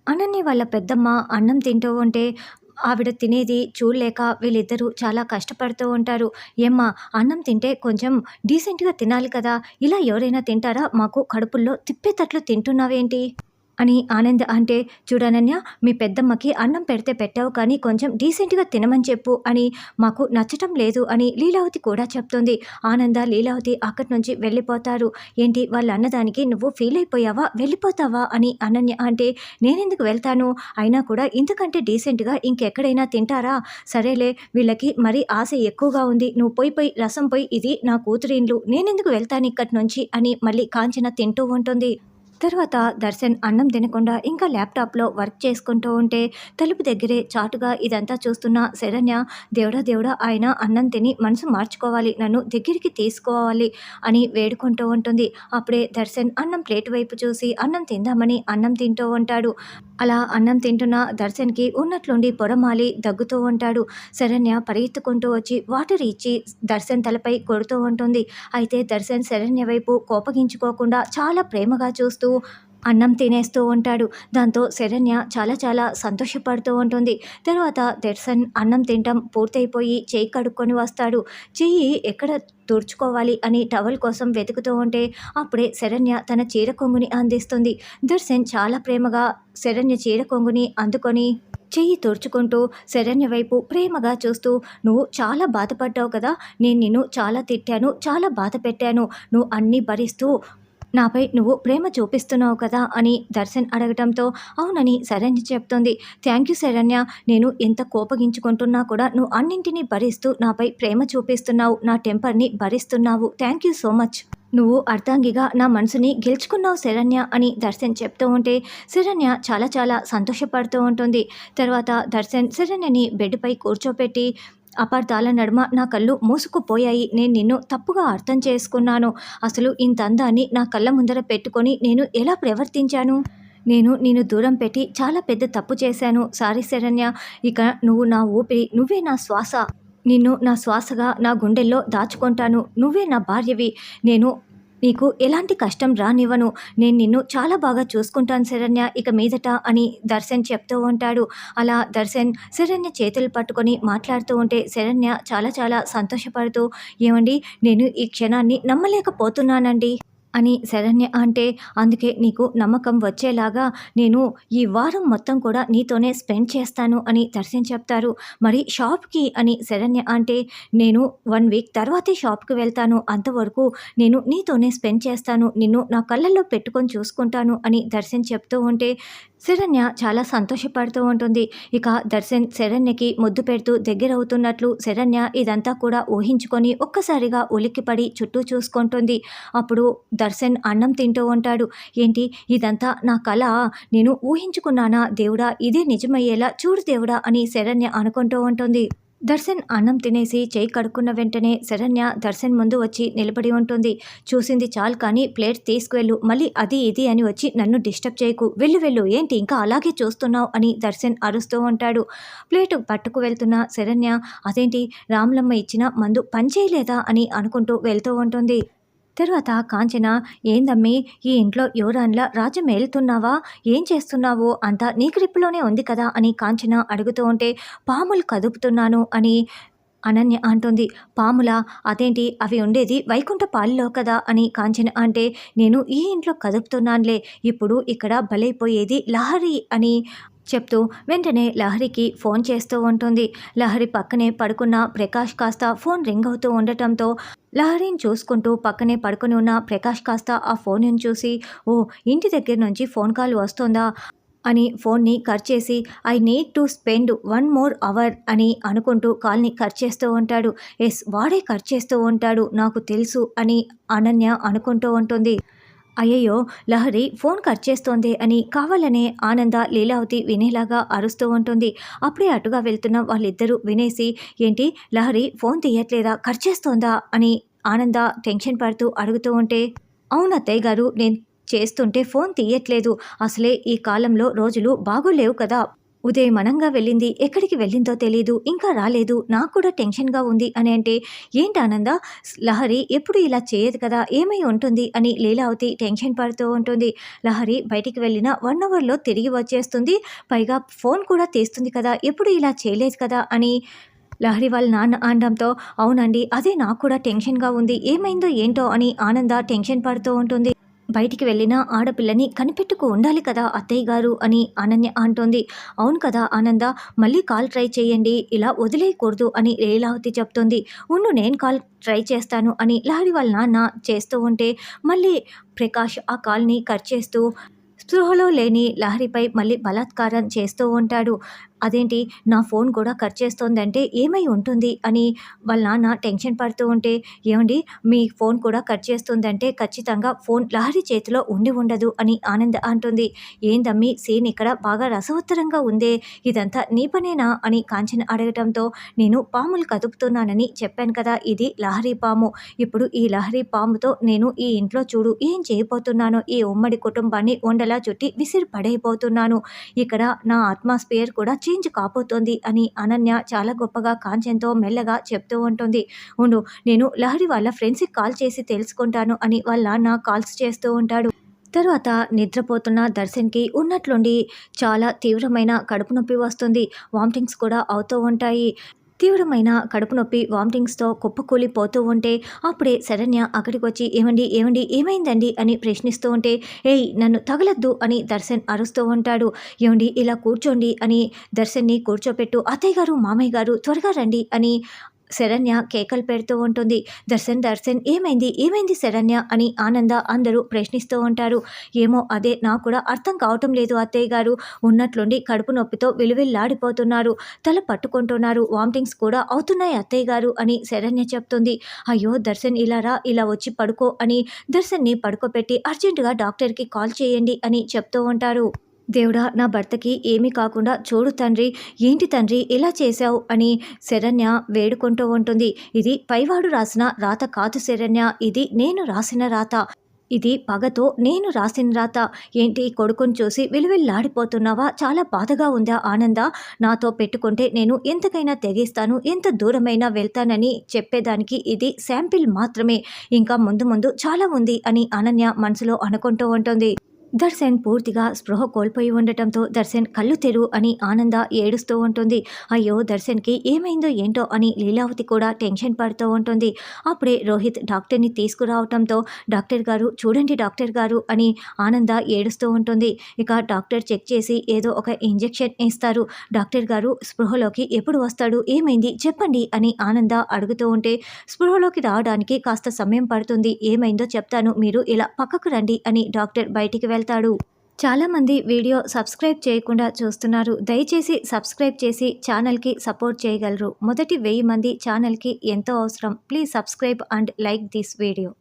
అనన్య వాళ్ళ పెద్దమ్మ అన్నం తింటూ ఉంటే ఆవిడ తినేది చూడలేక వీళ్ళిద్దరూ చాలా కష్టపడుతూ ఉంటారు. "ఏమ్మా! అన్నం తింటే కొంచెం డీసెంట్‌గా తినాలి కదా! ఇలా ఎవరైనా తింటారా? మాకు కడుపుల్లో తిప్పేతట్లు తింటున్నావేంటి?" అని ఆనంద్ అంటే, "చూడనన్య, మీ పెద్దమ్మకి అన్నం పెడితే పెట్టావు కానీ కొంచెం డీసెంట్‌గా తినమని చెప్పు" అని మాకు నచ్చటం లేదు అని లీలావతి కూడా చెప్తుంది. ఆనంద, లీలావతి అక్కడి నుంచి వెళ్ళిపోతారు. "ఏంటి వాళ్ళు అన్నదానికి నువ్వు ఫీల్ అయిపోయావా? వెళ్ళిపోతావా?" అని అనన్య అంటే, "నేనెందుకు వెళ్తాను? అయినా కూడా ఇంతకంటే డీసెంట్‌గా ఇంకెక్కడైనా తింటారా? సరేలే, వీళ్ళకి మరీ ఆశ ఎక్కువగా ఉంది. నువ్వు పొయ్యి పొయ్యి రసం పొయ్యి, ఇది నా కూతురి ఇల్లు. నేనెందుకు వెళ్తాను ఇక్కడి నుంచి" అని మళ్ళీ కాంచన తింటూ ఉంటుంది. తర్వాత దర్శన్ అన్నం తినకుండా ఇంకా ల్యాప్టాప్లో వర్క్ చేసుకుంటూ ఉంటే తలుపు దగ్గరే చాటుగా ఇదంతా చూస్తున్న శరణ్య, దేవుడా దేవుడా, ఆయన అన్నం తిని మనసు మార్చుకోవాలి, నన్ను దగ్గరికి తీసుకోవాలి అని వేడుకుంటూ ఉంటుంది. అప్పుడే దర్శన్ అన్నం ప్లేట్ వైపు చూసి అన్నం తిందామని అన్నం తింటూ ఉంటాడు. అలా అన్నం తింటున్న దర్శన్కి ఉన్నట్లుండి పొరమాలి దగ్గుతూ ఉంటాడు. శరణ్య పరిగెత్తుకుంటూ వచ్చి వాటర్ ఇచ్చి దర్శన్ తలపై కొడుతూ ఉంటుంది. అయితే దర్శన్ శరణ్య వైపు కోపగించుకోకుండా చాలా ప్రేమగా చూస్తూ అన్నం తినేస్తూ ఉంటాడు. దాంతో శరణ్య చాలా చాలా సంతోషపడుతూ ఉంటుంది. తర్వాత దర్శన్ అన్నం తినటం పూర్తయిపోయి చెయ్యి కడుక్కొని వస్తాడు. చెయ్యి ఎక్కడ తుడుచుకోవాలి అని టవల్ కోసం వెతుకుతూ ఉంటే అప్పుడే శరణ్య తన చీర కొంగుని అందిస్తుంది. దర్శన్ చాలా ప్రేమగా శరణ్య చీర కొంగుని అందుకొని చెయ్యి తుడుచుకుంటూ శరణ్య వైపు ప్రేమగా చూస్తూ, "నువ్వు చాలా బాధపడ్డావు కదా! నేను నిన్ను చాలా తిట్టాను, చాలా బాధ పెట్టాను. నువ్వు అన్నీ భరిస్తూ నాపై నువ్వు ప్రేమ చూపిస్తున్నావు కదా" అని దర్శన్ అడగటంతో అవునని శరణ్య చెప్తుంది. "థ్యాంక్ యూ శరణ్య, నేను ఎంత కోపగించుకుంటున్నా కూడా నువ్వు అన్నింటినీ భరిస్తూ నాపై ప్రేమ చూపిస్తున్నావు, నా టెంపర్ని భరిస్తున్నావు. Thank you so much. నువ్వు అర్ధాంగిగా నా మనసుని గెలుచుకున్నావు శరణ్య" అని దర్శన్ చెప్తూ ఉంటే శరణ్య చాలా చాలా సంతోషపడుతూ ఉంటుంది. తర్వాత దర్శన్ శరణ్యని బెడ్పై కూర్చోపెట్టి, "అపార్థాల నడుమ నా కళ్ళు మూసుకుపోయాయి. నేను నిన్ను తప్పుగా అర్థం చేసుకున్నాను. అసలు ఇంత అందాన్ని నా కళ్ళ ముందర పెట్టుకొని నేను ఎలా ప్రవర్తించాను? నేను నిన్ను దూరం పెట్టి చాలా పెద్ద తప్పు చేశాను. సారీ శరణ్య. ఇక నువ్వు నా ఊపిరి, నువ్వే నా శ్వాస. నిన్ను నా శ్వాసగా నా గుండెల్లో దాచుకుంటాను. నువ్వే నా భార్యవి. నేను నీకు ఎలాంటి కష్టం రానివ్వను. నేను నిన్ను చాలా బాగా చూసుకుంటాను శరణ్య ఇక మీదట" అని దర్శన్ చెప్తూ ఉంటాడు. అలా దర్శన్ శరణ్య చేతులు పట్టుకొని మాట్లాడుతూ ఉంటే శరణ్య చాలా చాలా సంతోషపడుతూ, "ఏమండి, నేను ఈ క్షణాన్ని నమ్మలేకపోతున్నానండి" అని శరణ్య అంటే, "అందుకే నీకు నమ్మకం వచ్చేలాగా నేను ఈ వారం మొత్తం కూడా నీతోనే స్పెండ్ చేస్తాను" అని దర్శన్ చెప్తారు. "మరి షాప్‌కి" అని శరణ్య అంటే, "నేను 1 వీక్ తర్వాతే షాప్‌కి వెళ్తాను. అంతవరకు నేను నీతోనే స్పెండ్ చేస్తాను. నిన్ను నా కళ్ళల్లో పెట్టుకొని చూసుకుంటాను" అని దర్శన్ చెప్తూ ఉంటే శరణ్య చాలా సంతోషపడుతూ ఉంటుంది. ఇక దర్శన్ శరణ్యకి ముద్దు పెడుతూ దగ్గరవుతున్నట్లు శరణ్య ఇదంతా కూడా ఊహించుకొని ఒక్కసారిగా ఉలిక్కిపడి చుట్టూ చూసుకుంటుంది. అప్పుడు దర్శన్ అన్నం తింటూ ఉంటాడు. "ఏంటి ఇదంతా నా కల? నేను ఊహించుకున్నానా దేవుడా? ఇదే నిజమయ్యేలా చూడు దేవుడా" అని శరణ్య అనుకుంటూ ఉంటుంది. దర్శన్ అన్నం తినేసి చేయి కడుక్కున్న వెంటనే శరణ్య దర్శన్ ముందు వచ్చి నిలబడి ఉంటుంది. "చూసింది చాలు కానీ ప్లేట్ తీసుకువెళ్ళు. మళ్ళీ అది ఇది అని వచ్చి నన్ను డిస్టర్బ్ చేయకు. వెళ్ళు వెళ్ళు, ఏంటి ఇంకా అలాగే చూస్తున్నావు" అని దర్శన్ అరుస్తూ ఉంటాడు. ప్లేటు పట్టుకు వెళ్తున్న శరణ్య, "అదేంటి, రాములమ్మ ఇచ్చిన మందు పనిచేయలేదా" అని అనుకుంటూ వెళ్తూ ఉంటుంది. తర్వాత కాంచన, "ఏందమ్మీ, ఈ ఇంట్లో యువరాణిలా రాజ్యం ఏలుతున్నావా? ఏం చేస్తున్నావు? అంతా నీ గ్రిప్‌లోనే ఉంది కదా" అని కాంచన అడుగుతూ ఉంటే, "పాములు కదుపుతున్నాను" అని అనన్య అంటుంది. "పాములా? అదేంటి, అవి ఉండేది వైకుంఠపాళిలో కదా" అని కాంచన అంటే, "నేను ఈ ఇంట్లో కదుపుతున్నానులే. ఇప్పుడు ఇక్కడ బలైపోయేది లహరి" అని చెప్తూ వెంటనే లహరికి ఫోన్ చేస్తూ ఉంటుంది. లహరి పక్కనే పడుకున్న ప్రకాష్ కాస్త ఫోన్ రింగ్ అవుతూ ఉండటంతో లహరిని చూసుకుంటూ పక్కనే పడుకొని ఉన్న ప్రకాష్ కాస్త ఆ ఫోన్ని చూసి, "ఓ, ఇంటి దగ్గర నుంచి ఫోన్ కాల్ వస్తోందా" అని ఫోన్ని కట్ చేసి, "I need to spend 1 more hour" అని అనుకుంటూ కాల్ని కట్ చేస్తూ ఉంటాడు. "ఎస్, వాడే కట్ చేస్తూ ఉంటాడు, నాకు తెలుసు" అని అనన్య అనుకుంటూ ఉంటుంది. అయ్యయ్యో, లహరి ఫోన్ కట్ చేస్తోంది అని కావాలనే ఆనంద లీలావతి వినేలాగా అరుస్తూ ఉంటుంది. అప్పుడే అటుగా వెళ్తున్న వాళ్ళిద్దరూ వినేసి, "ఏంటి, లహరి ఫోన్ తీయట్లేదా, కట్ చేస్తోందా" అని ఆనంద టెన్షన్ పడుతూ అడుగుతూ ఉంటే, "అవును అత్తయ్య గారు, నేను చేస్తుంటే ఫోన్ తీయట్లేదు. అసలే ఈ కాలంలో రోజులు బాగోలేవు కదా. ఉదయమనంగా వెళ్ళింది. ఎక్కడికి వెళ్ళిందో తెలీదు. ఇంకా రాలేదు. నాకు కూడా టెన్షన్‌గా ఉంది అని అంటే, "ఏంటి ఆనంద లహరి ఎప్పుడు ఇలా చేయదు కదా! ఏమై ఉంటుంది?" అని లీలావతి టెన్షన్ పడుతూ ఉంటుంది. లహరి బయటికి వెళ్ళిన 1 అవర్‌లో తిరిగి వచ్చేస్తుంది. పైగా ఫోన్ కూడా తీస్తుంది కదా! ఎప్పుడు ఇలా చేయలేదు కదా! అని లహరి వాళ్ళ నాన్న అనడంతో, "అవునండి. అదే నాకు కూడా టెన్షన్‌గా ఉంది. ఏమైందో ఏంటో" అని ఆనంద టెన్షన్ పడుతూ ఉంటుంది. బయటికి వెళ్ళిన ఆడపిల్లని కనిపెట్టుకు ఉండాలి కదా అత్తయ్య గారు అని అనన్య అంటోంది. అవును కదా ఆనంద, మళ్ళీ కాల్ ట్రై చేయండి, ఇలా వదిలేయకూడదు అని లీలావతి చెప్తుంది. ఉండు నేను కాల్ ట్రై చేస్తాను అని లహరి వాళ్ళ నాన్న చేస్తూ ఉంటే మళ్ళీ ప్రకాష్ ఆ కాల్ని కట్ చేస్తూ స్పృహలో లేని లహరిపై మళ్ళీ బలాత్కారం చేస్తూ ఉంటాడు. అదేంటి నా ఫోన్ కూడా కట్ చేస్తోందంటే ఏమై ఉంటుంది అని వాళ్ళ నాన్న టెన్షన్ పడుతూ ఉంటే, ఏవండి మీ ఫోన్ కూడా కట్ చేస్తుందంటే ఖచ్చితంగా ఫోన్ లహరి చేతిలో ఉండి ఉండదు అని ఆనంద అంటుంది. ఏందమ్మీ సీన్ ఇక్కడ బాగా రసవత్తరంగా ఉందే, ఇదంతా నీ పనేనా అని కాంచన అడగటంతో, నేను పాములు కదుపుతున్నానని చెప్పాను కదా, ఇది లహరి పాము. ఇప్పుడు ఈ లహరి పాముతో నేను ఈ ఇంట్లో చూడు ఏం చేయబోతున్నానో, ఈ ఉమ్మడి కుటుంబాన్ని ఉండలా చుట్టి విసిరి పడైపోతున్నాను. ఇక్కడ నా అట్మాస్ఫియర్ కూడా చేంజ్ కాబోతోంది అని అనన్య చాలా గొప్పగా కాంచన్‌తో మెల్లగా చెప్తూ ఉంటుంది. ఉండు నేను లహరి వాళ్ళ ఫ్రెండ్స్‌కి కాల్ చేసి తెలుసుకుంటాను అని వాళ్ళ నాన్న కాల్స్ చేస్తూ ఉంటాడు. తరువాత నిద్రపోతున్న దర్శన్‌కి ఉన్నట్లుండి చాలా తీవ్రమైన కడుపు నొప్పి వస్తుంది. వామిటింగ్స్ కూడా అవుతూ ఉంటాయి. తీవ్రమైన కడుపు నొప్పి వామిటింగ్స్‌తో కుప్పకూలిపోతూ ఉంటే, అప్పుడే శరణ్య అక్కడికొచ్చి "ఏవండీ, ఏవండీ ఏమైందండి?" అని ప్రశ్నిస్తూ ఉంటే, "ఏయ్ నన్ను తగలొద్దు" అని దర్శన్ అరుస్తూ ఉంటాడు. "ఏవండీ ఇలా కూర్చోండి" అని దర్శన్‌ని కూర్చోపెట్టు, "అత్తయ్య గారు, మామయ్య గారు త్వరగా రండి" అని శరణ్య కేకలు పెడుతూ ఉంటుంది. "దర్శన్, దర్శన్ ఏమైంది? ఏమైంది శరణ్య?" అని ఆనంద అందరూ ప్రశ్నిస్తూ ఉంటారు. "ఏమో అదే నాకు కూడా అర్థం కావటం లేదు అత్తయ్య గారు. ఉన్నట్లుండి కడుపు నొప్పితో విలువిల్లాడిపోతున్నారు. తల పట్టుకుంటున్నారు. వామిటింగ్స్ కూడా అవుతున్నాయి అత్తయ్య గారు" అని శరణ్య చెప్తుంది. "అయ్యో దర్శన్ ఇలా రా, ఇలా వచ్చి పడుకో" అని దర్శన్‌ని పడుకోపెట్టి "అర్జెంటుగా డాక్టర్‌కి కాల్ చేయండి" అని చెప్తూ ఉంటారు. దేవుడా నా భర్తకి ఏమీ కాకుండా చూడు తండ్రి, ఏంటి తండ్రి ఇలా చేశావు అని శరణ్య వేడుకుంటూ ఉంటుంది. ఇది పైవాడు రాసిన రాత కాదు శరణ్య, ఇది నేను రాసిన రాత. ఇది పగతో నేను రాసిన రాత. ఏంటి కొడుకుని చూసి విలువిల్లాడిపోతున్నావా? చాలా బాధగా ఉందా ఆనంద? నాతో పెట్టుకుంటే నేను ఎంతకైనా తెగిస్తాను, ఎంత దూరమైనా వెళ్తానని చెప్పేదానికి ఇది శాంపిల్ మాత్రమే. ఇంకా ముందు ముందు చాలా ఉంది అని అనన్య మనసులో అనుకుంటూ ఉంటుంది. దర్శన్ పూర్తిగా స్పృహ కోల్పోయి ఉండటంతో దర్శన్ కళ్ళు తెరు అని ఆనంద ఏడుస్తూ ఉంటుంది. అయ్యో దర్శన్కి ఏమైందో ఏంటో అని లీలావతి కూడా టెన్షన్ పడుతూ ఉంటుంది. అప్పుడే రోహిత్ డాక్టర్ని తీసుకురావటంతో, డాక్టర్ గారు చూడండి డాక్టర్ గారు అని ఆనంద ఏడుస్తూ ఉంటుంది. ఇక డాక్టర్ చెక్ చేసి ఏదో ఒక ఇంజెక్షన్ ఇస్తారు. డాక్టర్ గారు స్పృహలోకి ఎప్పుడు వస్తాడు, ఏమైంది చెప్పండి అని ఆనంద అడుగుతూ ఉంటే, స్పృహలోకి రావడానికి కాస్త సమయం పడుతుంది, ఏమైందో చెప్తాను, మీరు ఇలా పక్కకు రండి అని డాక్టర్ బయటికి వెళ్తాడు. చాలామంది వీడియో సబ్స్క్రైబ్ చేయకుండా చూస్తున్నారు. దయచేసి సబ్స్క్రైబ్ చేసి ఛానల్కి సపోర్ట్ చేయగలరు. మొదటి 1000 మంది ఛానల్కి ఎంతో అవసరం. Please subscribe and like this video.